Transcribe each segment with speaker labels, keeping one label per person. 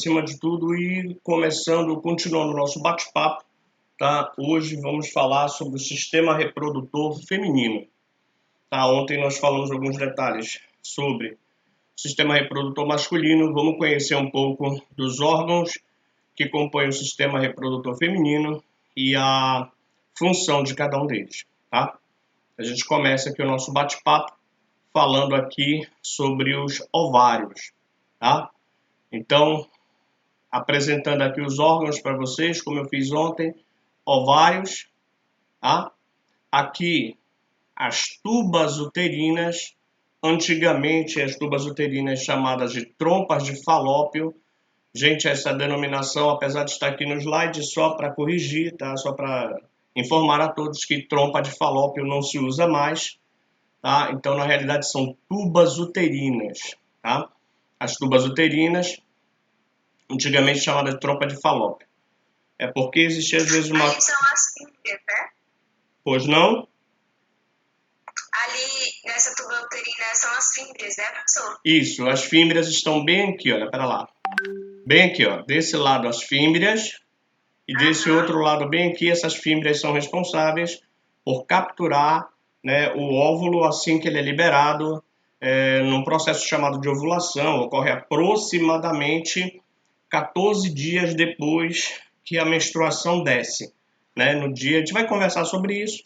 Speaker 1: acima de tudo, e continuando o nosso bate-papo, tá? Hoje vamos falar sobre o sistema reprodutor feminino, tá? Ontem nós falamos alguns detalhes sobre o sistema reprodutor masculino, vamos conhecer um pouco dos órgãos que compõem o sistema reprodutor feminino e a função de cada um deles, tá? A gente começa aqui o nosso bate-papo falando aqui sobre os ovários, tá? Então, apresentando aqui os órgãos para vocês, como eu fiz ontem, ovários, tá? Aqui, as tubas uterinas, antigamente as tubas uterinas chamadas de trompas de Falópio. Gente, essa denominação, apesar de estar aqui no slide, só para corrigir, tá? Só para informar a todos que trompa de Falópio não se usa mais, tá? Então, na realidade, são tubas uterinas, tá? As tubas uterinas, antigamente chamada de trompa de Falópio. É porque existia às vezes uma...
Speaker 2: Ali são as fímbrias, né?
Speaker 1: Pois não?
Speaker 2: Ali nessa tuba uterina são as fímbrias, né, professor?
Speaker 1: Isso, as fímbrias estão bem aqui, olha, pera lá. Bem aqui, ó. Desse lado as fímbrias e desse outro lado bem aqui, essas fímbrias são responsáveis por capturar, né, o óvulo assim que ele é liberado num processo chamado de ovulação. Ocorre aproximadamente 14 dias depois que a menstruação desce, né? No dia, a gente vai conversar sobre isso,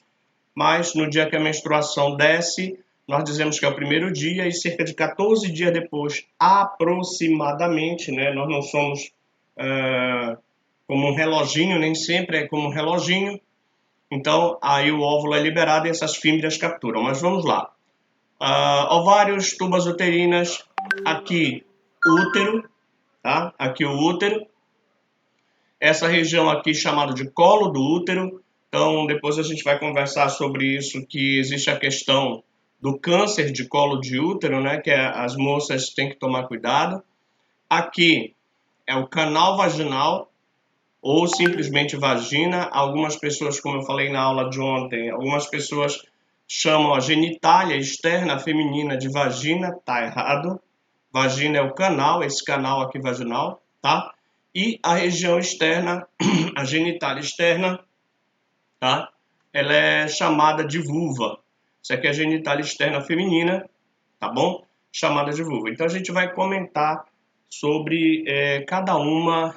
Speaker 1: mas no dia que a menstruação desce, nós dizemos que é o primeiro dia e cerca de 14 dias depois, aproximadamente, né? Nós não somos como um reloginho, nem sempre é como um reloginho. Então, aí o óvulo é liberado e essas fímbrias capturam. Mas vamos lá. Ovários, tubas uterinas, aqui útero, tá? Aqui o útero. Essa região aqui chamada de colo do útero. Então, depois a gente vai conversar sobre isso, que existe a questão do câncer de colo de útero, né? Que as moças têm que tomar cuidado. Aqui é o canal vaginal, ou simplesmente vagina. Algumas pessoas, como eu falei na aula de ontem, algumas pessoas chamam a genitália externa feminina de vagina, tá errado. Vagina é o canal, esse canal aqui vaginal, tá? E a região externa, a genitália externa, tá? Ela é chamada de vulva. Isso aqui é a genitália externa feminina, tá bom? Chamada de vulva. Então a gente vai comentar sobre cada uma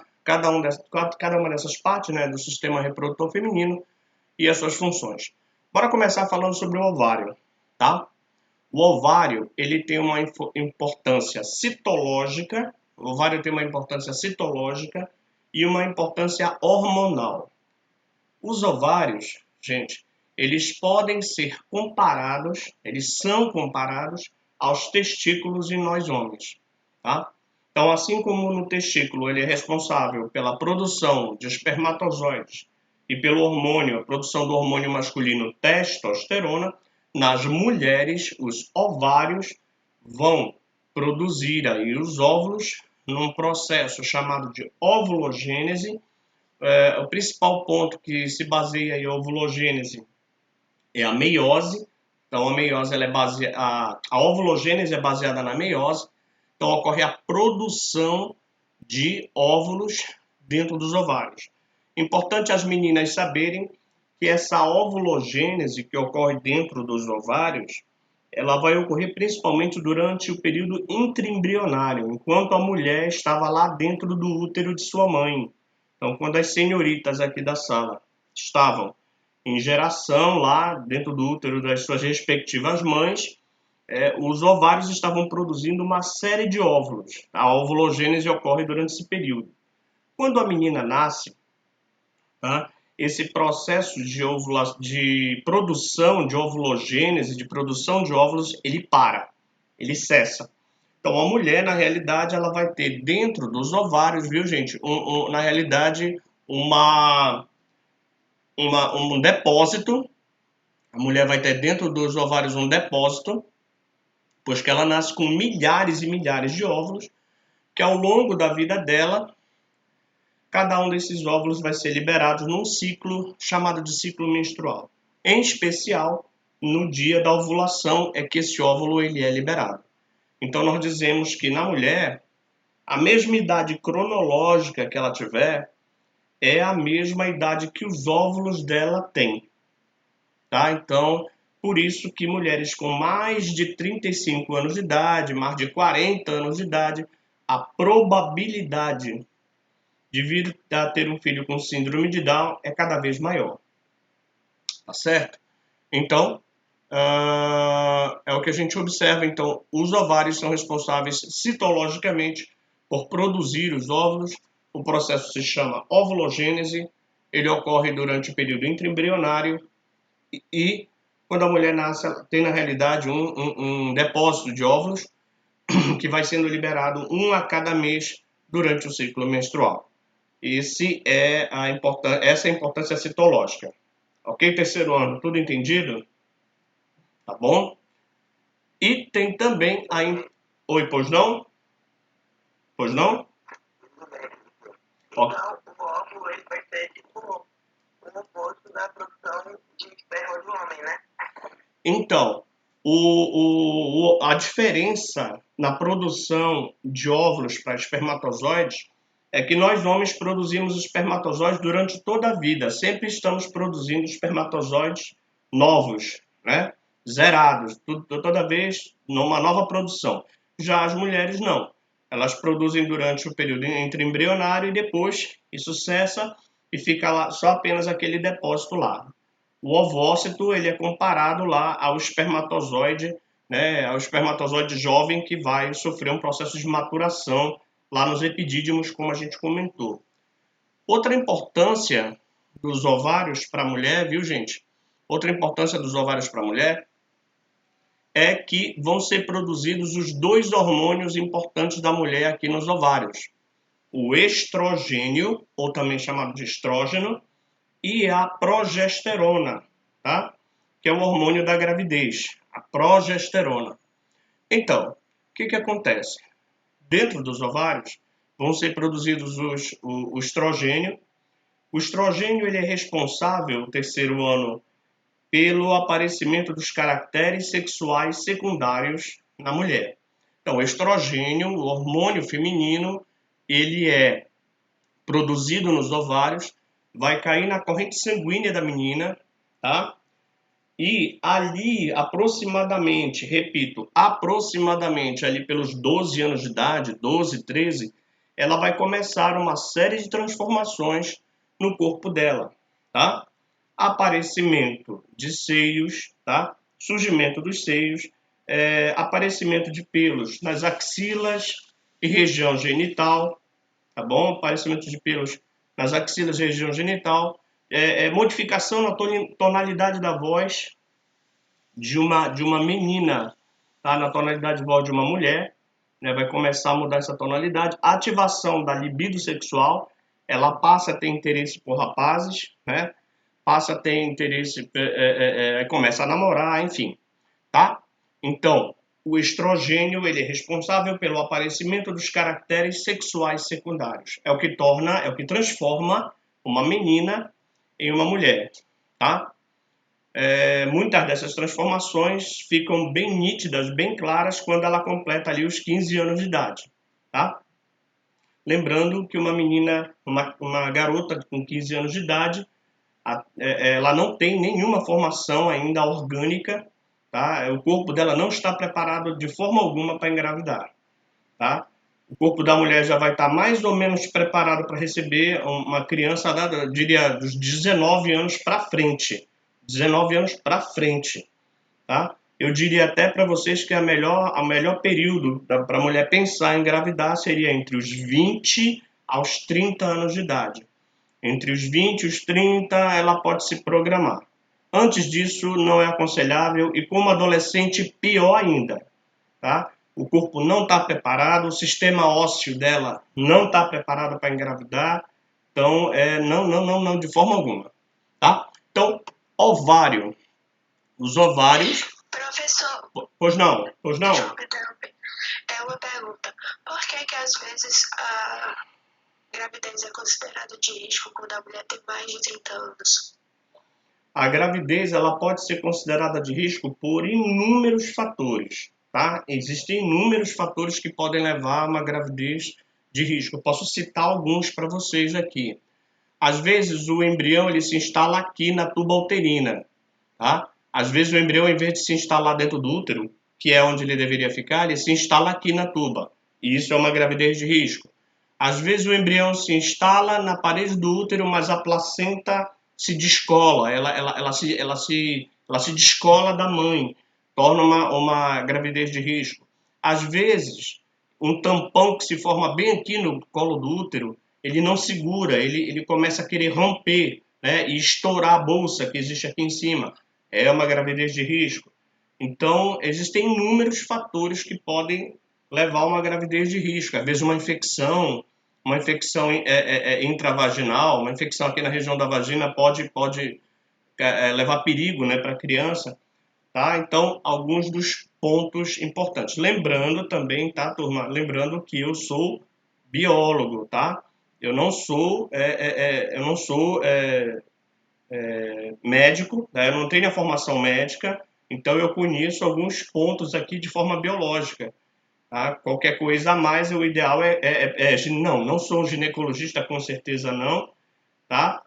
Speaker 1: dessas partes, né, do sistema reprodutor feminino e as suas funções. Bora começar falando sobre o ovário, tá? O ovário, ele tem uma importância citológica, o ovário tem uma importância citológica e uma importância hormonal. Os ovários, gente, eles podem ser comparados, eles são comparados aos testículos em nós homens, tá? Então, assim como no testículo ele é responsável pela produção de espermatozoides e pelo hormônio, a produção do hormônio masculino testosterona, nas mulheres, os ovários vão produzir aí os óvulos num processo chamado de ovulogênese. O principal ponto que se baseia em ovulogênese é a meiose. Então, a meiose ela é a ovulogênese é baseada na meiose. Então, ocorre a produção de óvulos dentro dos ovários. Importante as meninas saberem que essa ovulogênese que ocorre dentro dos ovários, ela vai ocorrer principalmente durante o período intraembrionário, enquanto a mulher estava lá dentro do útero de sua mãe. Então, quando as senhoritas aqui da sala estavam em geração lá dentro do útero das suas respectivas mães, os ovários estavam produzindo uma série de óvulos. A ovulogênese ocorre durante esse período. Quando a menina nasce, tá, esse processo de produção de ovulogênese, de produção de óvulos, ele para, ele cessa. Então, a mulher, na realidade, ela vai ter dentro dos ovários, viu, gente, na realidade, um depósito. A mulher vai ter dentro dos ovários um depósito, pois que ela nasce com milhares e milhares de óvulos, que ao longo da vida dela, cada um desses óvulos vai ser liberado num ciclo chamado de ciclo menstrual. Em especial, no dia da ovulação é que esse óvulo ele é liberado. Então, nós dizemos que na mulher, a mesma idade cronológica que ela tiver é a mesma idade que os óvulos dela têm, tá? Então, por isso que mulheres com mais de 35 anos de idade, mais de 40 anos de idade, a probabilidade de vir a ter um filho com síndrome de Down é cada vez maior, tá certo? Então, é o que a gente observa. Então, os ovários são responsáveis citologicamente por produzir os óvulos. O processo se chama ovulogênese. Ele ocorre durante o período intraembrionário e quando a mulher nasce, ela tem na realidade um depósito de óvulos que vai sendo liberado um a cada mês durante o ciclo menstrual. Essa é a importância citológica. Ok, terceiro ano, tudo entendido? Tá bom? E tem também a... Oi, pois não? Pois não? Ó.
Speaker 3: Então, o óvulo ele vai ser tipo um oposto da produção de esperma do homem, né?
Speaker 1: Então, a diferença na produção de óvulos para espermatozoides é que nós homens produzimos espermatozoides durante toda a vida. Sempre estamos produzindo espermatozoides novos, né? Zerados, toda vez numa nova produção. Já as mulheres não. Elas produzem durante o período embrionário e depois isso cessa e fica lá só apenas aquele depósito lá. O ovócito ele é comparado lá ao espermatozoide, né, ao espermatozoide jovem que vai sofrer um processo de maturação lá nos epidídimos, como a gente comentou. Outra importância dos ovários para a mulher, viu, gente? Outra importância dos ovários para a mulher é que vão ser produzidos os dois hormônios importantes da mulher aqui nos ovários. O estrogênio, ou também chamado de estrógeno, e a progesterona, tá? Que é o hormônio da gravidez, a progesterona. Então, o que acontece? Dentro dos ovários vão ser produzidos o estrogênio. O estrogênio ele é responsável, no terceiro ano, pelo aparecimento dos caracteres sexuais secundários na mulher. Então, o estrogênio, o hormônio feminino, ele é produzido nos ovários, vai cair na corrente sanguínea da menina, tá? E ali, aproximadamente, repito, aproximadamente ali pelos 12 anos de idade, 12, 13, ela vai começar uma série de transformações no corpo dela, tá? Aparecimento de seios, tá? Surgimento dos seios, aparecimento de pelos nas axilas e região genital, tá bom? Aparecimento de pelos nas axilas e região genital, modificação na tonalidade da voz de uma menina, tá? Na tonalidade de voz de uma mulher, né? Vai começar a mudar essa tonalidade. A ativação da libido sexual, ela passa a ter interesse por rapazes, né? Passa a ter interesse, começa a namorar, enfim, tá? Então, o estrogênio ele é responsável pelo aparecimento dos caracteres sexuais secundários. É o que transforma uma menina em uma mulher, tá? Muitas dessas transformações ficam bem nítidas, bem claras quando ela completa ali os 15 anos de idade, tá? Lembrando que uma menina, uma garota com 15 anos de idade, ela não tem nenhuma formação ainda orgânica, tá? O corpo dela não está preparado de forma alguma para engravidar, tá? O corpo da mulher já vai estar mais ou menos preparado para receber uma criança, eu diria, dos 19 anos para frente. 19 anos para frente, tá? Eu diria até para vocês que o melhor período para a mulher pensar em engravidar seria entre os 20 aos 30 anos de idade. Entre os 20 e os 30, ela pode se programar. Antes disso, não é aconselhável e como adolescente, pior ainda, tá? O corpo não está preparado, o sistema ósseo dela não está preparado para engravidar, então, não, de forma alguma, tá? Então, ovário. Os ovários...
Speaker 2: Professor,
Speaker 1: Pois não.
Speaker 2: desculpe interromper. É uma pergunta. Por que às vezes a gravidez é considerada de risco quando a mulher tem mais de 30 anos?
Speaker 1: A gravidez ela pode ser considerada de risco por inúmeros fatores, tá? Existem inúmeros fatores que podem levar a uma gravidez de risco. Eu posso citar alguns para vocês aqui. Às vezes o embrião ele se instala aqui na tuba uterina, tá? Às vezes o embrião, em vez de se instalar dentro do útero, que é onde ele deveria ficar, ele se instala aqui na tuba. E isso é uma gravidez de risco. Às vezes o embrião se instala na parede do útero, mas a placenta se descola, ela se descola da mãe, torna uma gravidez de risco. Às vezes, um tampão que se forma bem aqui no colo do útero, ele não segura, ele começa a querer romper, né, e estourar a bolsa que existe aqui em cima. É uma gravidez de risco. Então, existem inúmeros fatores que podem levar a uma gravidez de risco. Às vezes uma infecção intravaginal, uma infecção aqui na região da vagina pode levar perigo, né, para a criança. Tá? Então, alguns dos pontos importantes. Lembrando também, tá, turma? Lembrando que eu sou biólogo, tá? Eu não sou médico, tá? Eu não tenho a formação médica, então eu conheço alguns pontos aqui de forma biológica. Tá? Qualquer coisa a mais, o ideal não sou ginecologista, com certeza não, tá?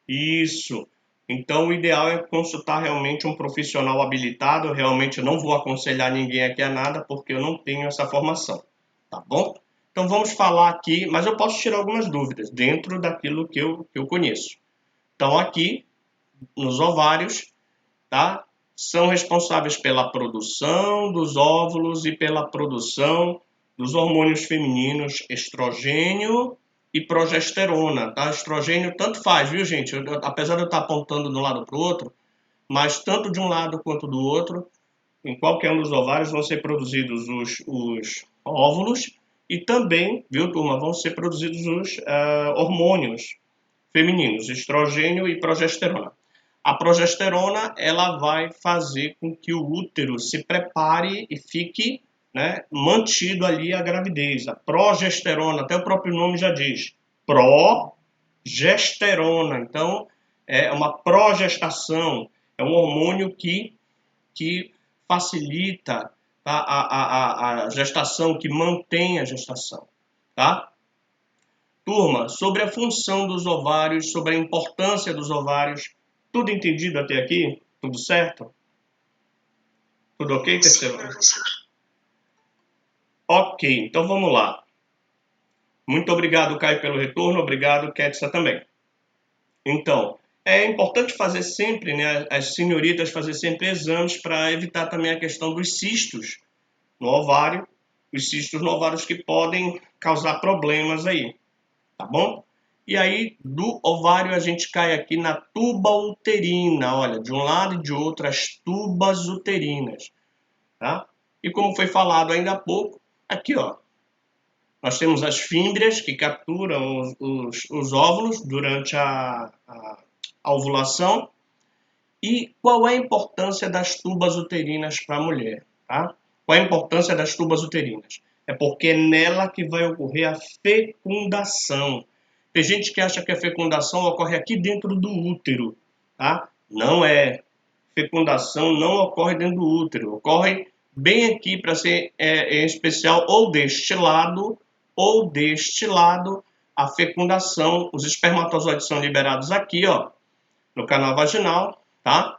Speaker 1: Isso. Então, o ideal é consultar realmente um profissional habilitado. Eu realmente não vou aconselhar ninguém aqui a nada, porque eu não tenho essa formação, tá bom? Então, vamos falar aqui, mas eu posso tirar algumas dúvidas dentro daquilo que eu conheço. Então, aqui, nos ovários, tá? São responsáveis pela produção dos óvulos e pela produção dos hormônios femininos estrogênio e progesterona, tá? Estrogênio tanto faz, viu, gente? Apesar de eu estar apontando de um lado para o outro, mas tanto de um lado quanto do outro, em qualquer um dos ovários vão ser produzidos os óvulos e também, viu, turma, vão ser produzidos os hormônios femininos, estrogênio e progesterona. A progesterona ela vai fazer com que o útero se prepare e fique, né, mantido ali a gravidez. A progesterona, até o próprio nome já diz, progesterona. Então, é uma progestação, é um hormônio que facilita, tá, a gestação, que mantém a gestação. Tá? Turma, sobre a função dos ovários, sobre a importância dos ovários, tudo entendido até aqui? Tudo certo? Tudo ok, terceiro? Ok, então vamos lá. Muito obrigado, Caio, pelo retorno. Obrigado, Ketsa, também. Então, é importante fazer sempre, né, as senhoritas fazer sempre exames para evitar também a questão dos cistos no ovário, os cistos no ovário que podem causar problemas aí, tá bom? E aí, do ovário, a gente cai aqui na tuba uterina. Olha, de um lado e de outro, as tubas uterinas. Tá? E como foi falado ainda há pouco, aqui, ó, nós temos as fímbrias que capturam os óvulos durante a ovulação. E qual é a importância das tubas uterinas para a mulher? Tá? Qual é a importância das tubas uterinas? É porque é nela que vai ocorrer a fecundação. Tem gente que acha que a fecundação ocorre aqui dentro do útero, tá? Não é. Fecundação não ocorre dentro do útero, ocorre bem aqui, para ser em especial, ou deste lado, a fecundação. Os espermatozoides são liberados aqui, ó, no canal vaginal, tá?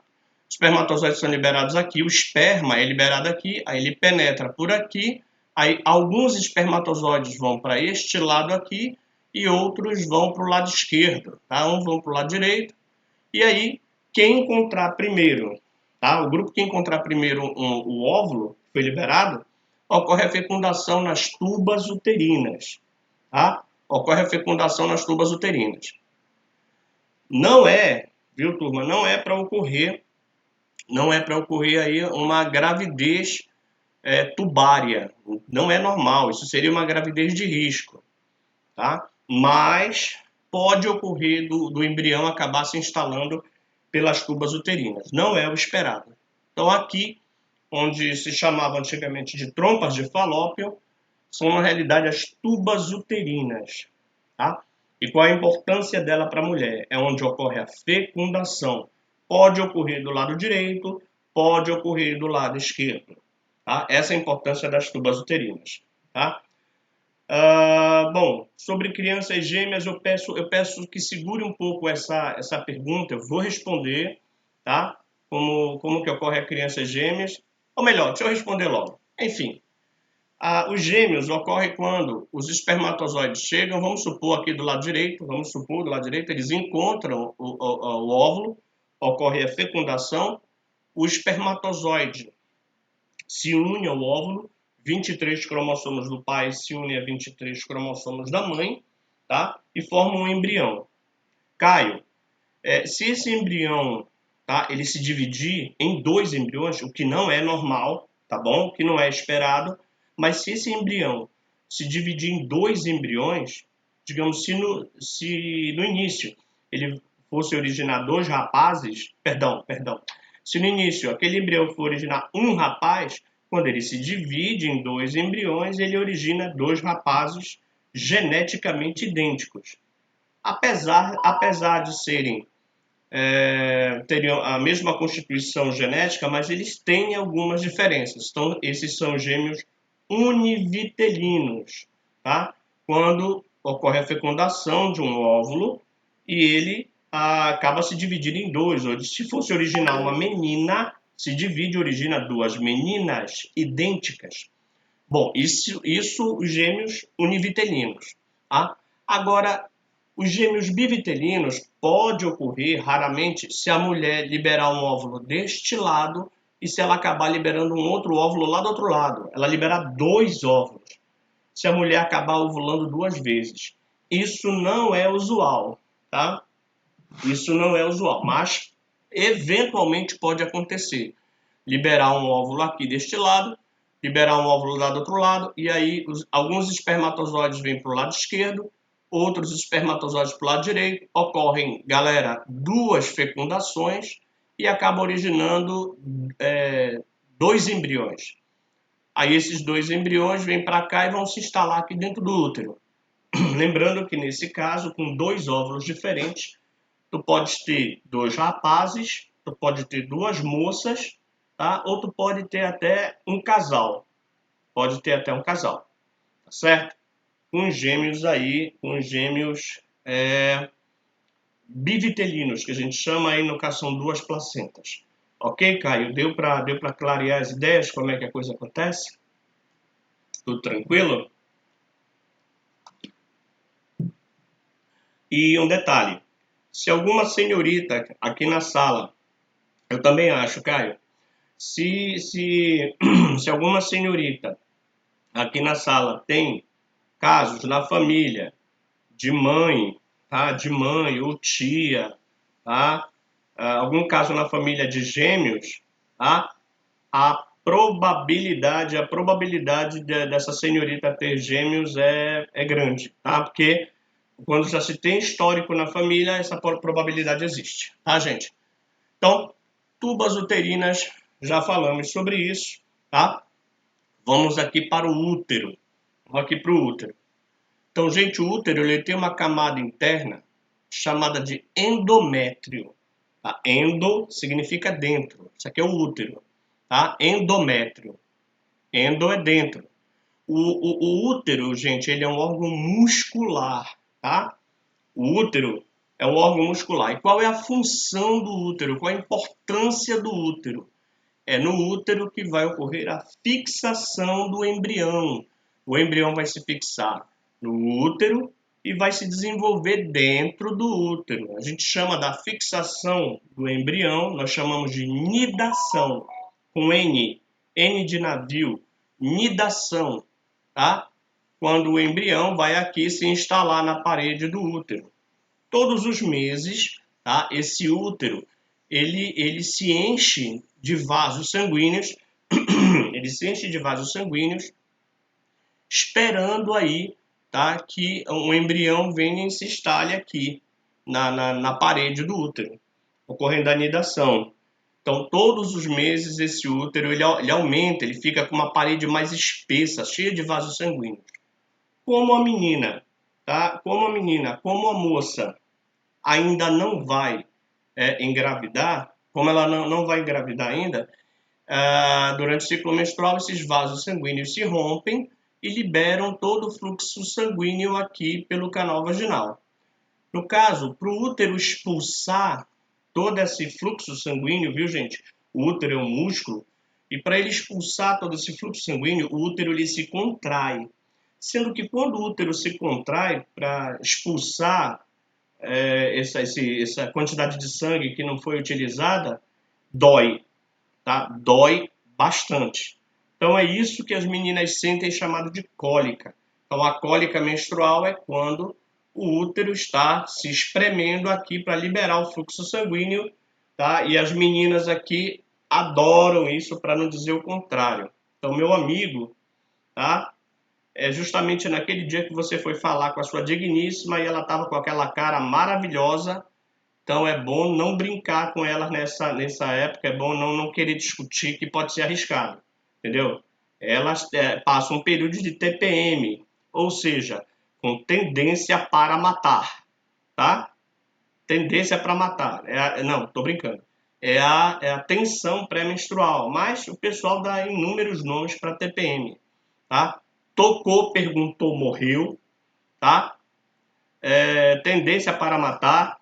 Speaker 1: Os espermatozoides são liberados aqui, o esperma é liberado aqui, aí ele penetra por aqui, aí alguns espermatozoides vão para este lado aqui e outros vão para o lado esquerdo, tá? Uns vão para o lado direito, e aí quem encontrar primeiro, tá? O grupo que encontrar primeiro o óvulo que foi liberado, ocorre a fecundação nas tubas uterinas, tá? Ocorre a fecundação nas tubas uterinas. Não é, viu, turma? Não é para ocorrer aí uma gravidez tubária. Não é normal. Isso seria uma gravidez de risco, tá? Mas pode ocorrer do embrião acabar se instalando pelas tubas uterinas. Não é o esperado. Então, aqui, onde se chamava antigamente de trompas de Falópio, são, na realidade, as tubas uterinas, tá? E qual a importância dela para a mulher? É onde ocorre a fecundação. Pode ocorrer do lado direito, pode ocorrer do lado esquerdo, tá? Essa é a importância das tubas uterinas, tá? Bom, sobre crianças gêmeas, eu peço que segure um pouco essa pergunta. Eu vou responder, tá? Como que ocorre a crianças gêmeas? Ou melhor, deixa eu responder logo. Enfim, os gêmeos ocorrem quando os espermatozoides chegam, vamos supor aqui do lado direito, eles encontram o óvulo, ocorre a fecundação, o espermatozoide se une ao óvulo, 23 cromossomos do pai se unem a 23 cromossomos da mãe, tá? E formam um embrião. Caio, se esse embrião, tá, ele se dividir em 2 embriões, o que não é normal, tá bom? O que não é esperado, mas se esse embrião se dividir em 2 embriões, digamos, se no início ele fosse originar 2 rapazes, perdão, se no início aquele embrião for originar um rapaz, quando ele se divide em 2 embriões, ele origina 2 rapazes geneticamente idênticos. Apesar de serem teriam a mesma constituição genética, mas eles têm algumas diferenças. Então, esses são gêmeos univitelinos, tá? Quando ocorre a fecundação de um óvulo e ele acaba se dividindo em 2. Ou se fosse originar uma menina, se divide e origina 2 meninas idênticas. Bom, isso os gêmeos univitelinos, tá? Agora, os gêmeos bivitelinos pode ocorrer raramente se a mulher liberar um óvulo deste lado e se ela acabar liberando um outro óvulo lá do outro lado. Ela libera 2 óvulos. Se a mulher acabar ovulando 2 vezes. Isso não é usual, tá? Isso não é usual, mas eventualmente pode acontecer. Liberar um óvulo aqui deste lado, liberar um óvulo lá do outro lado, e aí alguns espermatozoides vêm para o lado esquerdo, outros espermatozoides para o lado direito, ocorrem, galera, 2 fecundações e acaba originando 2 embriões. Aí esses 2 embriões vêm para cá e vão se instalar aqui dentro do útero. Lembrando que nesse caso, com 2 óvulos diferentes, tu pode ter 2 rapazes, tu pode ter 2 moças, tá? Ou tu pode ter até um casal. Pode ter até um casal, tá certo? Com gêmeos bivitelinos, que a gente chama aí, no caso, são 2 placentas. Ok, Caio? Deu para clarear as ideias, como é que a coisa acontece? Tudo tranquilo? E um detalhe, se alguma senhorita aqui na sala, eu também acho, Caio, se alguma senhorita aqui na sala tem casos na família de mãe, tá? De mãe ou tia, tá? Algum caso na família de gêmeos, tá? A probabilidade dessa senhorita ter gêmeos é grande, tá? Porque quando já se tem histórico na família, essa probabilidade existe, tá, gente? Então, tubas uterinas, já falamos sobre isso, tá? Vamos aqui para o útero. Vamos aqui para o útero. Então, gente, o útero ele tem uma camada interna chamada de endométrio. Tá? Endo significa dentro. Isso aqui é o útero. Tá? Endométrio. Endo é dentro. O útero, gente, ele é um órgão muscular. Tá? O útero é um órgão muscular. E qual é a função do útero? Qual a importância do útero? É no útero que vai ocorrer a fixação do embrião. O embrião vai se fixar no útero e vai se desenvolver dentro do útero. A gente chama da fixação do embrião, nós chamamos de nidação, com N, N de navio, nidação, tá? Quando o embrião vai aqui se instalar na parede do útero. Todos os meses, tá? Esse útero, ele se enche de vasos sanguíneos, esperando aí, tá? Que um embrião venha e se instale aqui na parede do útero, ocorrendo a nidação. Então, todos os meses esse útero ele aumenta, ele fica com uma parede mais espessa, cheia de vasos sanguíneos. Como a menina, tá? Como a moça ainda não vai engravidar, como ela não vai engravidar ainda, durante o ciclo menstrual esses vasos sanguíneos se rompem e liberam todo o fluxo sanguíneo aqui pelo canal vaginal. No caso, para o útero expulsar todo esse fluxo sanguíneo, viu, gente? O útero é um músculo, e para ele expulsar todo esse fluxo sanguíneo, o útero ele se contrai. Sendo que quando o útero se contrai para expulsar essa quantidade de sangue que não foi utilizada, dói, tá? Dói bastante. Então é isso que as meninas sentem chamado de cólica. Então a cólica menstrual é quando o útero está se espremendo aqui para liberar o fluxo sanguíneo, tá? E as meninas aqui adoram isso, para não dizer o contrário. Então meu amigo, tá? É justamente naquele dia que você foi falar com a sua digníssima e ela estava com aquela cara maravilhosa. Então é bom não brincar com elas nessa época, é bom não querer discutir, que pode ser arriscado, entendeu? Elas passam um período de TPM, ou seja, com tendência para matar, tá? Tendência para matar. Não, tô brincando. É a tensão pré-menstrual, mas o pessoal dá inúmeros nomes para TPM, tá? Tocou, perguntou, morreu, tá? Tendência para matar,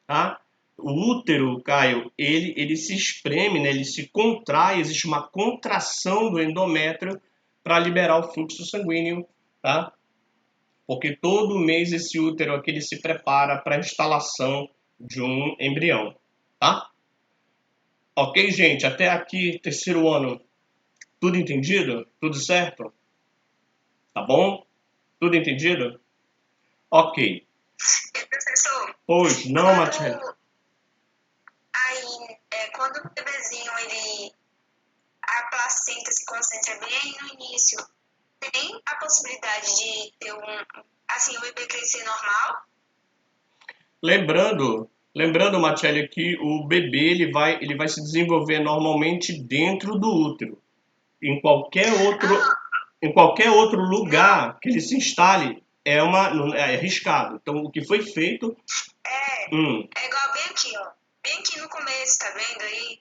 Speaker 1: tá? O útero, Caio, ele se espreme, né? Ele se contrai, existe uma contração do endométrio para liberar o fluxo sanguíneo, tá? Porque todo mês esse útero aqui ele se prepara para a instalação de um embrião, tá? Ok, gente? Até aqui, terceiro ano, tudo entendido? Tudo certo? Tá bom? Tudo entendido? Ok.
Speaker 2: E, professor,
Speaker 1: Pois não, Matheus.
Speaker 2: quando o bebezinho, a placenta se concentra bem no início, tem a possibilidade de ter o bebê crescer normal?
Speaker 1: Lembrando, Matiele, que o bebê ele vai se desenvolver normalmente dentro do útero. Em qualquer outro lugar que ele se instale é arriscado. Então, o que foi feito?
Speaker 2: É igual bem aqui, ó. Bem aqui no começo, tá vendo aí?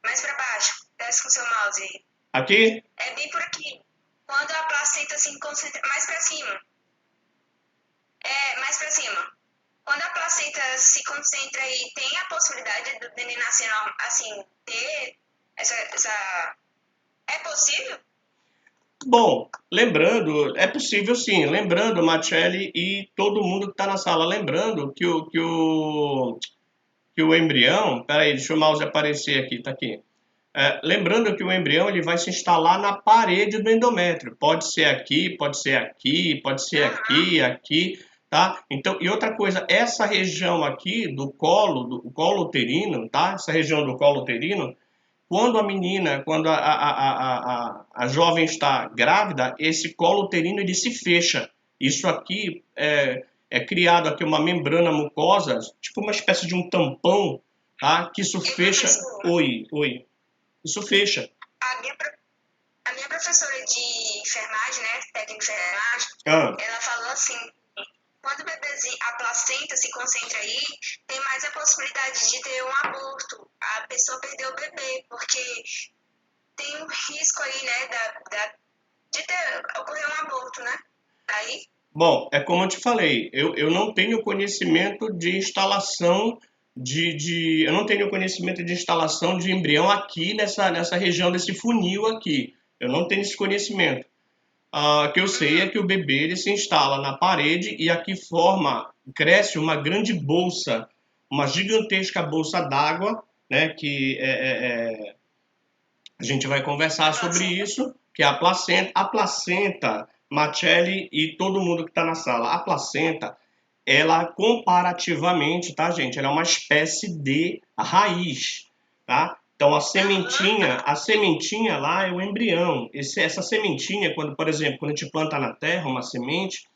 Speaker 2: Mais pra baixo. Desce com seu mouse aí.
Speaker 1: Aqui?
Speaker 2: É bem por aqui. Quando a placenta se concentra mais pra cima. Mais pra cima. Quando a placenta se concentra aí, tem a possibilidade do neném nascer, assim, ter essa... É possível?
Speaker 1: Bom, lembrando, é possível sim. Lembrando, Matiele e todo mundo que está na sala, lembrando que o embrião... Peraí, deixa o mouse aparecer aqui, tá aqui. Lembrando que o embrião ele vai se instalar na parede do endométrio. Pode ser aqui, pode ser aqui, pode ser aqui, tá? Então, e outra coisa, essa região aqui do colo uterino, tá? Essa região do colo uterino, quando a jovem está grávida, esse colo uterino ele se fecha. Isso aqui é criado aqui uma membrana mucosa, tipo uma espécie de um tampão, tá? Que isso fecha. Oi. Isso fecha.
Speaker 2: A minha professora de enfermagem, né, técnica de enfermagem, ela falou assim, quando a placenta se concentra aí, tem mais a possibilidade de ter um aborto, a pessoa perder o bebê, porque tem um risco aí, né, de ocorrer um aborto, né? Aí...
Speaker 1: Bom, é como eu te falei, eu não tenho conhecimento de instalação eu não tenho conhecimento de instalação de embrião aqui nessa região desse funil aqui. Eu não tenho esse conhecimento. O que eu sei é que o bebê ele se instala na parede e aqui cresce uma grande bolsa, uma gigantesca bolsa d'água, né? Que a gente vai conversar sobre isso, que é a placenta. A placenta, Matiele e todo mundo que está na sala, a placenta, ela comparativamente, tá, gente? Ela é uma espécie de raiz, tá? Então a sementinha lá é o embrião. Essa sementinha, por exemplo, quando a gente planta na terra uma semente,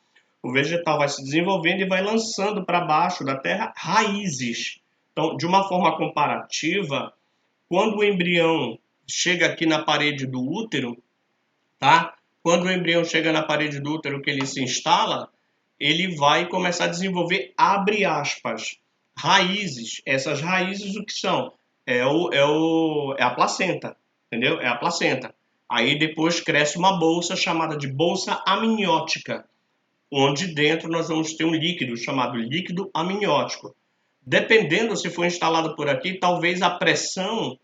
Speaker 1: o vegetal vai se desenvolvendo e vai lançando para baixo da terra raízes. Então, de uma forma comparativa, quando o embrião chega aqui na parede do útero, tá? Quando o embrião chega na parede do útero que ele se instala, ele vai começar a desenvolver, abre aspas, raízes. Essas raízes o que são? É a placenta, entendeu? É a placenta. Aí depois cresce uma bolsa chamada de bolsa amniótica, onde dentro nós vamos ter um líquido chamado líquido amniótico. Dependendo se for instalado por aqui, talvez a pressão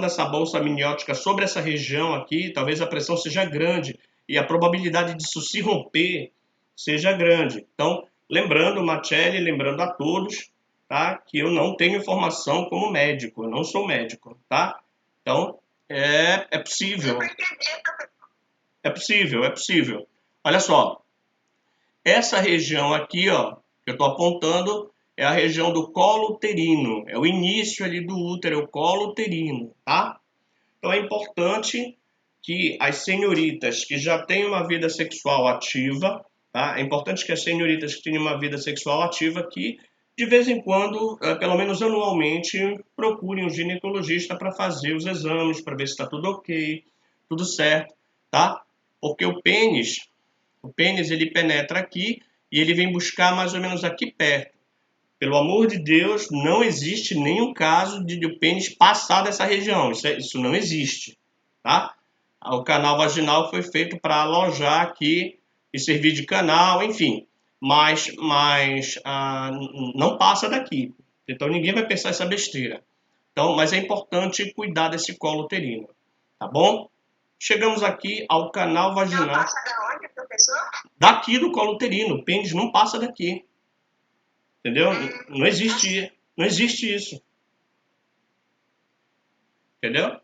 Speaker 1: dessa bolsa amniótica sobre essa região aqui, talvez a pressão seja grande e a probabilidade disso se romper seja grande. Então, lembrando, Marcelli, lembrando a todos, tá, que eu não tenho informação como médico, eu não sou médico, tá? Então, é possível. É possível, é possível. Olha só, essa região aqui, ó, que eu estou apontando, é a região do colo uterino, é o início ali do útero, é o colo uterino, tá? Então é importante que as senhoritas que já têm uma vida sexual ativa, tá? É importante que as senhoritas que tenham uma vida sexual ativa que de vez em quando, pelo menos anualmente, procurem um ginecologista para fazer os exames, para ver se está tudo ok, tudo certo, tá? Porque o pênis ele penetra aqui e ele vem buscar mais ou menos aqui perto. Pelo amor de Deus, não existe nenhum caso de o pênis passar dessa região. Isso não existe, tá? O canal vaginal foi feito para alojar aqui e servir de canal, enfim. Mas não passa daqui. Então ninguém vai pensar essa besteira. Então, mas é importante cuidar desse colo uterino, tá bom? Chegamos aqui ao canal vaginal. Não passa da onde, professor? Daqui do colo uterino. O pênis não passa daqui. Entendeu? Não existe isso. Entendeu?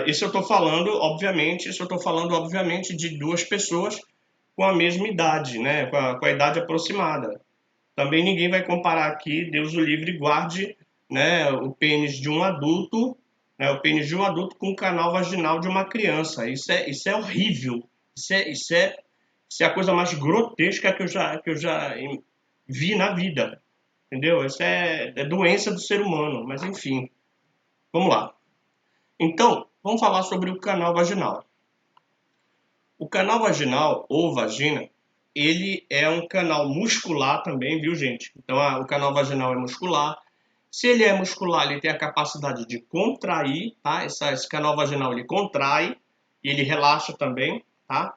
Speaker 1: Isso eu estou falando, obviamente, de duas pessoas com a mesma idade, né? Com a idade aproximada. Também ninguém vai comparar aqui, Deus o livre e guarde, né, o pênis de um adulto, né, o pênis de um adulto com o canal vaginal de uma criança. Isso é horrível. Isso é a coisa mais grotesca que eu já vi na vida. Entendeu? Isso é doença do ser humano, mas enfim. Vamos lá. Então, vamos falar sobre o canal vaginal. O canal vaginal, ou vagina, ele é um canal muscular também, viu, gente? Então, o canal vaginal é muscular. Se ele é muscular, ele tem a capacidade de contrair, tá? Esse canal vaginal, ele contrai e ele relaxa também, tá?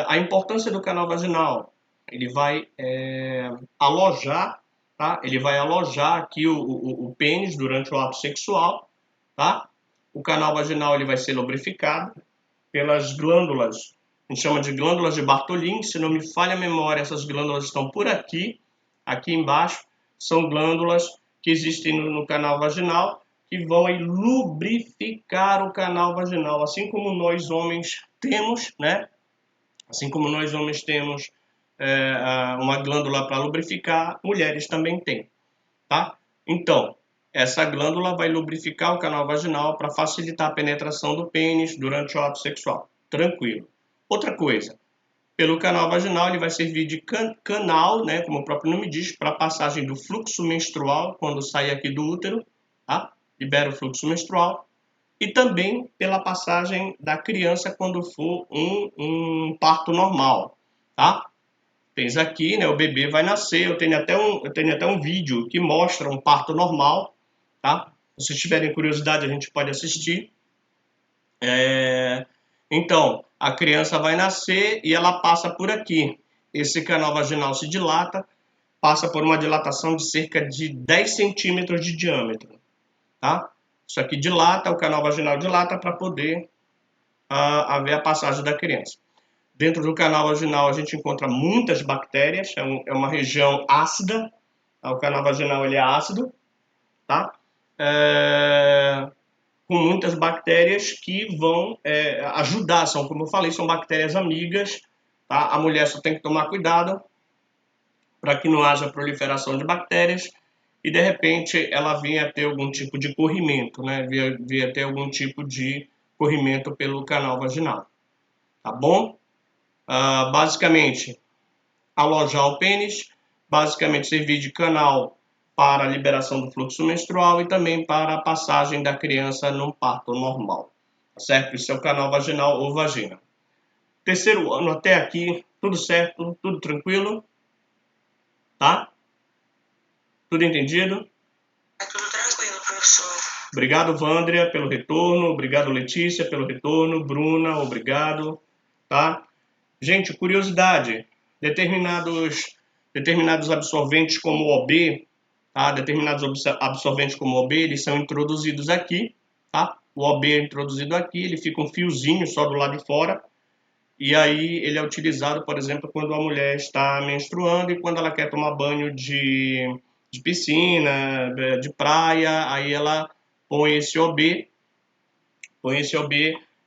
Speaker 1: A importância do canal vaginal, ele vai alojar, tá? Ele vai alojar aqui o pênis durante o ato sexual, tá? O canal vaginal, ele vai ser lubrificado pelas glândulas, a gente chama de glândulas de Bartholin, se não me falha a memória, essas glândulas estão por aqui embaixo, são glândulas que existem no canal vaginal, que vão aí lubrificar o canal vaginal, assim como nós homens temos, né? Assim como nós homens temos uma glândula para lubrificar, mulheres também têm, tá? Então, essa glândula vai lubrificar o canal vaginal para facilitar a penetração do pênis durante o ato sexual. Tranquilo. Outra coisa, pelo canal vaginal ele vai servir de canal, né, como o próprio nome diz, para a passagem do fluxo menstrual quando sai aqui do útero, tá? Libera o fluxo menstrual. E também pela passagem da criança quando for um parto normal, tá? Tens aqui, né, o bebê vai nascer, eu tenho até um vídeo que mostra um parto normal, tá? Se vocês tiverem curiosidade, a gente pode assistir. Então, a criança vai nascer e ela passa por aqui. Esse canal vaginal se dilata, passa por uma dilatação de cerca de 10 centímetros de diâmetro, tá? Isso aqui dilata, o canal vaginal dilata para poder haver a passagem da criança. Dentro do canal vaginal a gente encontra muitas bactérias, é uma região ácida, tá? O canal vaginal ele é ácido, tá? Com muitas bactérias que vão ajudar, como eu falei, são bactérias amigas, tá? A mulher só tem que tomar cuidado para que não haja proliferação de bactérias e de repente ela venha a ter algum tipo de corrimento, né? Venha a ter algum tipo de corrimento pelo canal vaginal, tá bom? Basicamente, alojar o pênis, basicamente servir de canal para a liberação do fluxo menstrual e também para a passagem da criança num parto normal, certo? Isso é o canal vaginal ou vagina. Terceiro ano até aqui, tudo certo, tudo tranquilo, tá? Tudo entendido?
Speaker 2: É tudo tranquilo, professor.
Speaker 1: Obrigado, Vândria, pelo retorno. Obrigado, Letícia, pelo retorno. Bruna, obrigado. Tá? Gente, curiosidade. Determinados absorventes como o OB, tá? Determinados absorventes como o OB, eles são introduzidos aqui, tá? O OB é introduzido aqui, ele fica um fiozinho só do lado de fora, e aí ele é utilizado, por exemplo, quando a mulher está menstruando e quando ela quer tomar banho de piscina, de praia, aí ela põe esse OB,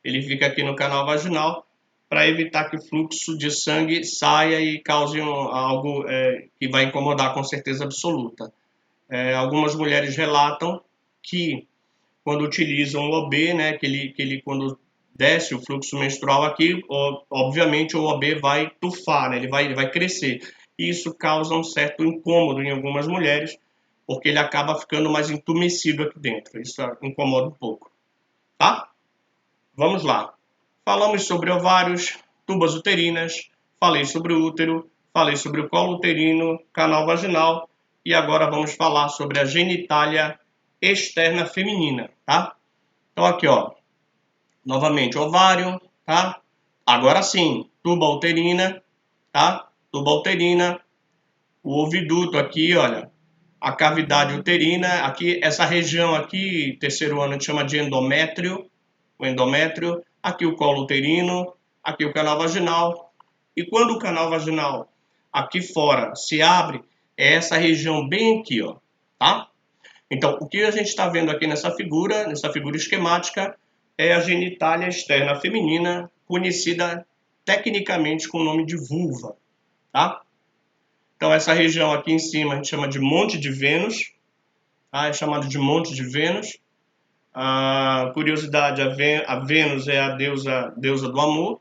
Speaker 1: ele fica aqui no canal vaginal para evitar que o fluxo de sangue saia e cause algo que vai incomodar com certeza absoluta. Algumas mulheres relatam que quando utilizam o OB, né, que ele quando desce o fluxo menstrual aqui, obviamente o OB vai tufar, né, ele vai crescer. E isso causa um certo incômodo em algumas mulheres, porque ele acaba ficando mais entumecido aqui dentro. Isso incomoda um pouco, tá? Vamos lá. Falamos sobre ovários, tubas uterinas, falei sobre o útero, falei sobre o colo uterino, canal vaginal e agora vamos falar sobre a genitália externa feminina, tá? Então aqui, ó, novamente ovário, tá? Agora sim, tuba uterina, tá? Tuba uterina, o oviduto aqui, olha, a cavidade uterina, aqui essa região aqui, terceiro ano a gente chama de endométrio, o endométrio, aqui o colo uterino, aqui o canal vaginal. E quando o canal vaginal aqui fora se abre, é essa região bem aqui, ó, tá? Então, o que a gente está vendo aqui nessa figura esquemática, é a genitália externa feminina, conhecida tecnicamente com o nome de vulva, tá? Então, essa região aqui em cima a gente chama de Monte de Vênus, tá? É chamado de Monte de Vênus. A curiosidade, a Vênus é a deusa do amor.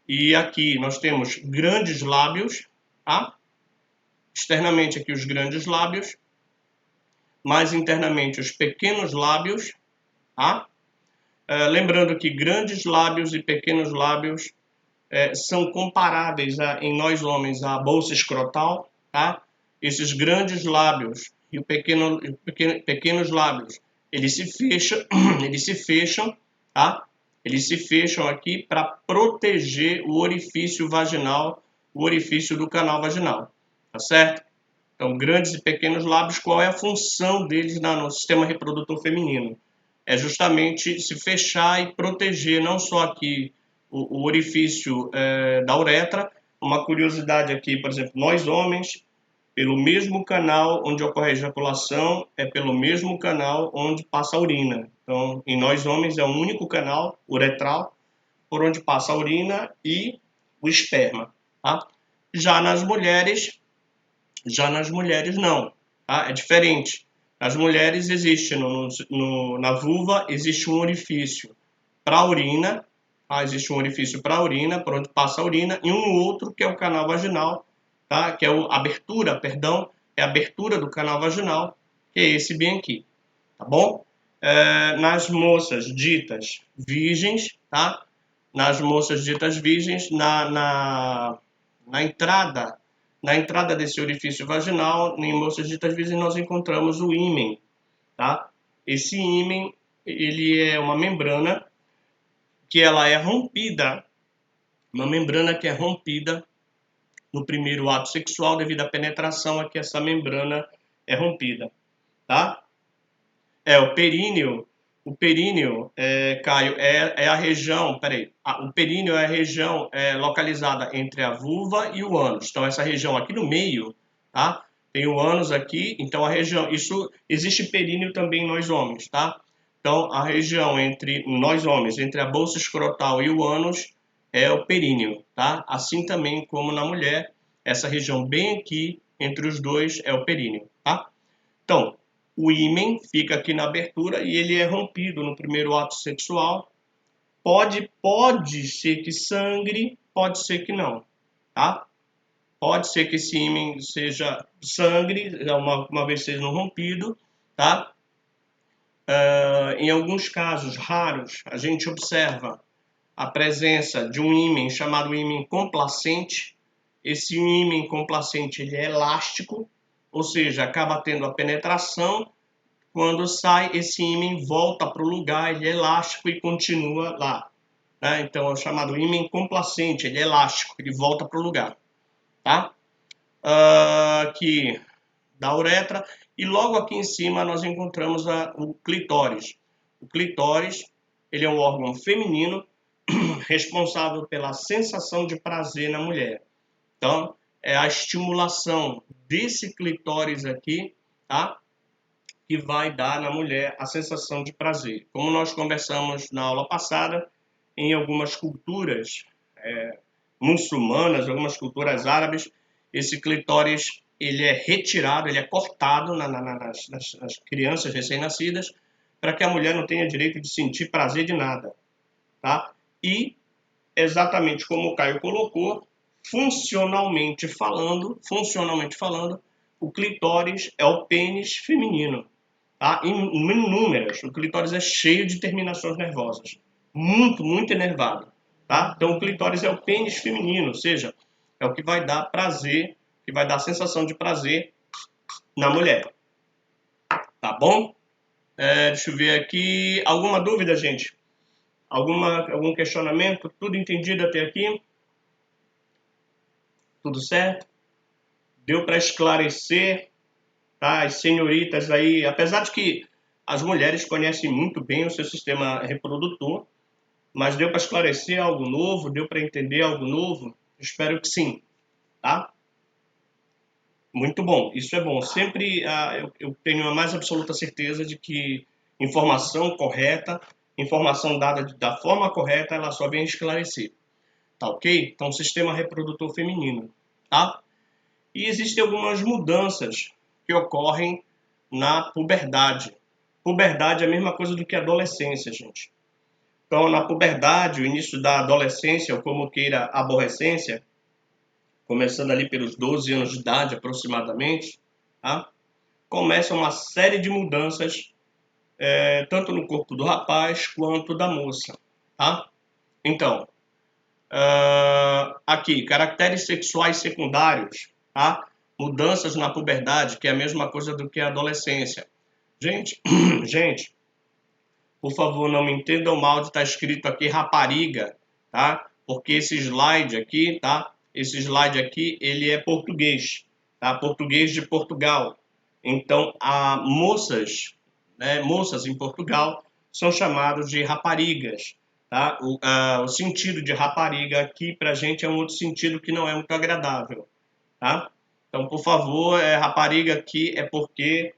Speaker 1: E aqui nós temos grandes lábios, tá? Externamente aqui os grandes lábios, mais internamente os pequenos lábios, tá? Lembrando que grandes lábios e pequenos lábios são comparáveis em nós homens à bolsa escrotal, tá? Esses grandes lábios e pequenos lábios, eles se fecham, tá? Eles se fecham aqui para proteger o orifício vaginal, o orifício do canal vaginal, tá certo? Então, grandes e pequenos lábios, qual é a função deles no sistema reprodutor feminino? É justamente se fechar e proteger não só aqui o orifício da uretra. Uma curiosidade aqui, por exemplo, nós homens, pelo mesmo canal onde ocorre a ejaculação, é pelo mesmo canal onde passa a urina. Então, em nós homens é o único canal uretral por onde passa a urina e o esperma, tá? Já nas mulheres não, tá? É diferente. Nas mulheres existe, na vulva, existe um orifício para a urina, tá? Existe um orifício para a urina, por onde passa a urina, e um outro que é o canal vaginal, tá? Que é a abertura do canal vaginal, que é esse bem aqui, tá bom? Nas moças ditas virgens, tá? Nas moças ditas virgens, na entrada desse orifício vaginal, em moças ditas virgens, nós encontramos o ímen, tá? Esse ímen, ele é uma membrana que ela é rompida, uma membrana que é rompida no primeiro ato sexual devido à penetração a que essa membrana é rompida, tá? O períneo, Caio, é a região, o períneo é a região localizada entre a vulva e o ânus. Então, essa região aqui no meio, tá? Tem o ânus aqui, então a região, isso, existe períneo também em nós homens, tá? Então, a região entre nós homens, entre a bolsa escrotal e o ânus, é o períneo, tá? Assim também como na mulher, essa região bem aqui, entre os dois, é o períneo, tá? Então, o ímen fica aqui na abertura e ele é rompido no primeiro ato sexual. Pode ser que sangre, pode ser que não, tá? Pode ser que esse ímen seja sangre, uma vez sendo rompido, tá? Em alguns casos raros, a gente observa a presença de um ímen chamado ímen complacente. Esse ímen complacente ele é elástico, ou seja, acaba tendo a penetração quando sai, esse ímã volta para o lugar, ele é elástico e continua lá. Né? Então, é o chamado ímã complacente, ele é elástico, ele volta para o lugar. Tá? Aqui da uretra, e logo aqui em cima nós encontramos o clitóris. O clitóris, ele é um órgão feminino responsável pela sensação de prazer na mulher. Então, é a estimulação desse clitóris aqui, tá? Que vai dar na mulher a sensação de prazer. Como nós conversamos na aula passada, em algumas culturas muçulmanas, algumas culturas árabes, esse clitóris ele é retirado, ele é cortado nas crianças recém-nascidas, para que a mulher não tenha direito de sentir prazer de nada. Tá? E, exatamente como o Caio colocou, funcionalmente falando, o clitóris é o pênis feminino. Tá? Em números, o clitóris é cheio de terminações nervosas. Muito, muito enervado. Tá? Então, o clitóris é o pênis feminino, ou seja, é o que vai dar prazer, que vai dar sensação de prazer na mulher. Tá bom? Deixa eu ver aqui. Alguma dúvida, gente? Algum questionamento? Tudo entendido até aqui? Tudo certo? Deu para esclarecer? Tá? As senhoritas aí, apesar de que as mulheres conhecem muito bem o seu sistema reprodutor, mas deu para esclarecer algo novo? Deu para entender algo novo? Espero que sim, tá? Muito bom, isso é bom. Sempre eu tenho a mais absoluta certeza de que informação correta, informação dada da forma correta, ela só vem esclarecer. Tá ok? Então, sistema reprodutor feminino, tá? E existem algumas mudanças que ocorrem na puberdade. Puberdade é a mesma coisa do que adolescência, gente. Então, na puberdade, o início da adolescência, ou como queira, aborrecência, começando ali pelos 12 anos de idade aproximadamente, tá? Começa uma série de mudanças, tanto no corpo do rapaz quanto da moça. Tá? Então, aqui, caracteres sexuais secundários, tá? Mudanças na puberdade, que é a mesma coisa do que a adolescência. Gente, por favor, não me entendam mal de estar escrito aqui rapariga, tá? Porque esse slide aqui, tá? Esse slide aqui, ele é português, tá? Português de Portugal. Então, moças, né? Moças em Portugal são chamadas de raparigas, tá? O sentido de rapariga aqui pra gente é um outro sentido que não é muito agradável, tá? Então, por favor, rapariga aqui é porque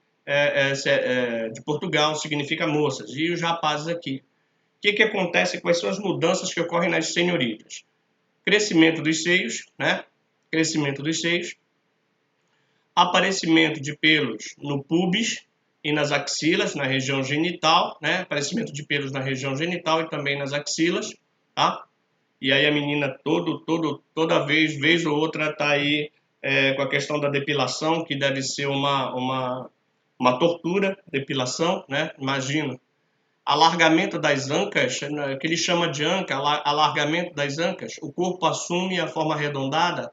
Speaker 1: de Portugal significa moças, e os rapazes aqui. O que acontece? Quais são as mudanças que ocorrem nas senhoritas? Crescimento dos seios, né? Crescimento dos seios, aparecimento de pelos no pubis e nas axilas, na região genital, né? Aparecimento de pelos na região genital e também nas axilas, tá? E aí a menina toda vez ou outra tá aí com a questão da depilação, que deve ser uma tortura, depilação, né? Imagina. Alargamento das ancas, que ele chama de anca, alargamento das ancas, o corpo assume a forma arredondada,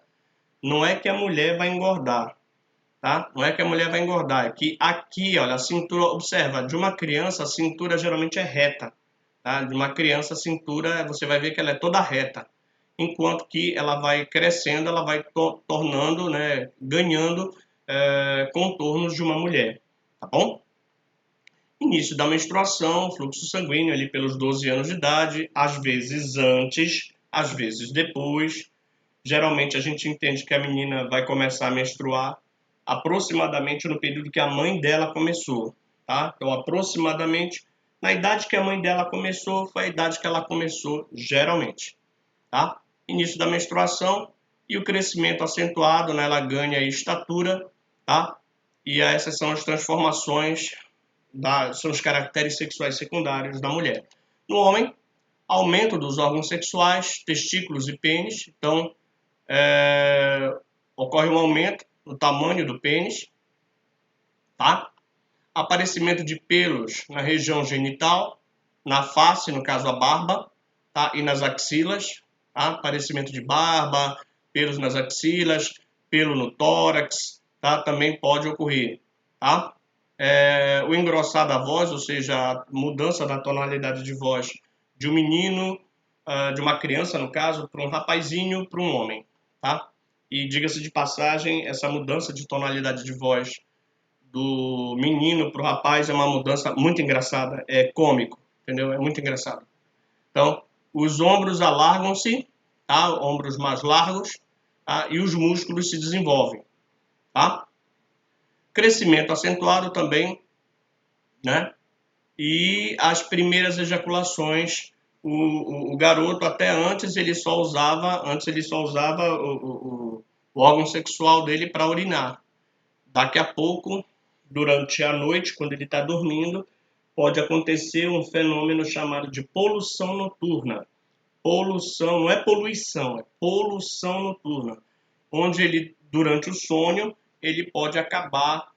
Speaker 1: não é que a mulher vai engordar, tá? Não é que a mulher vai engordar, é que aqui, olha, a cintura, observa, de uma criança a cintura geralmente é reta, tá? De uma criança a cintura, você vai ver que ela é toda reta, enquanto que ela vai crescendo, ela vai tornando, né, ganhando contornos de uma mulher, tá bom? Início da menstruação, fluxo sanguíneo ali pelos 12 anos de idade, às vezes antes, às vezes depois. Geralmente a gente entende que a menina vai começar a menstruar aproximadamente no período que a mãe dela começou, tá? Então, aproximadamente na idade que a mãe dela começou, foi a idade que ela começou geralmente, tá? Início da menstruação e o crescimento acentuado, né? Ela ganha estatura, tá? E essas são as transformações, são os caracteres sexuais secundários da mulher. No homem, aumento dos órgãos sexuais, testículos e pênis. Então, ocorre um aumento no tamanho do pênis, tá? Aparecimento de pelos na região genital, na face, no caso a barba, tá? E nas axilas, tá? Aparecimento de barba, pelos nas axilas, pelo no tórax, tá? Também pode ocorrer, tá? o engrossar da voz, ou seja, a mudança da tonalidade de voz de um menino, de uma criança, no caso, para um rapazinho, para um homem, tá? E diga-se de passagem, essa mudança de tonalidade de voz do menino para o rapaz é uma mudança muito engraçada, é cômico, entendeu? É muito engraçado. Então, os ombros alargam-se, tá? Ombros mais largos, tá? E os músculos se desenvolvem, tá? Crescimento acentuado também, né? E as primeiras ejaculações, o garoto até antes ele só usava o órgão sexual dele para urinar. Daqui a pouco, durante a noite, quando ele está dormindo, pode acontecer um fenômeno chamado de poluição noturna. Poluição, não é poluição, é poluição noturna, onde ele, durante o sonho, ele pode acabar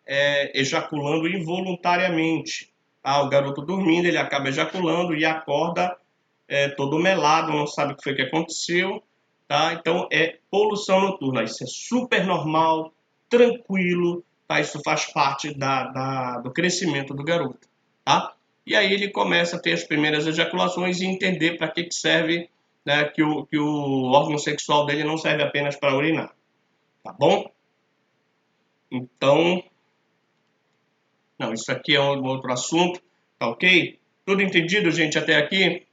Speaker 1: ejaculando involuntariamente. O garoto dormindo, ele acaba ejaculando e acorda todo melado, não sabe o que foi que aconteceu. Tá? Então, é poluição noturna. Isso é super normal, tranquilo, tá? Isso faz parte do crescimento do garoto. Tá? E aí ele começa a ter as primeiras ejaculações e entender para que serve, né, que o órgão sexual dele não serve apenas para urinar. Tá bom? Então, não, isso aqui é um outro assunto, tá ok? Tudo entendido, gente, até aqui?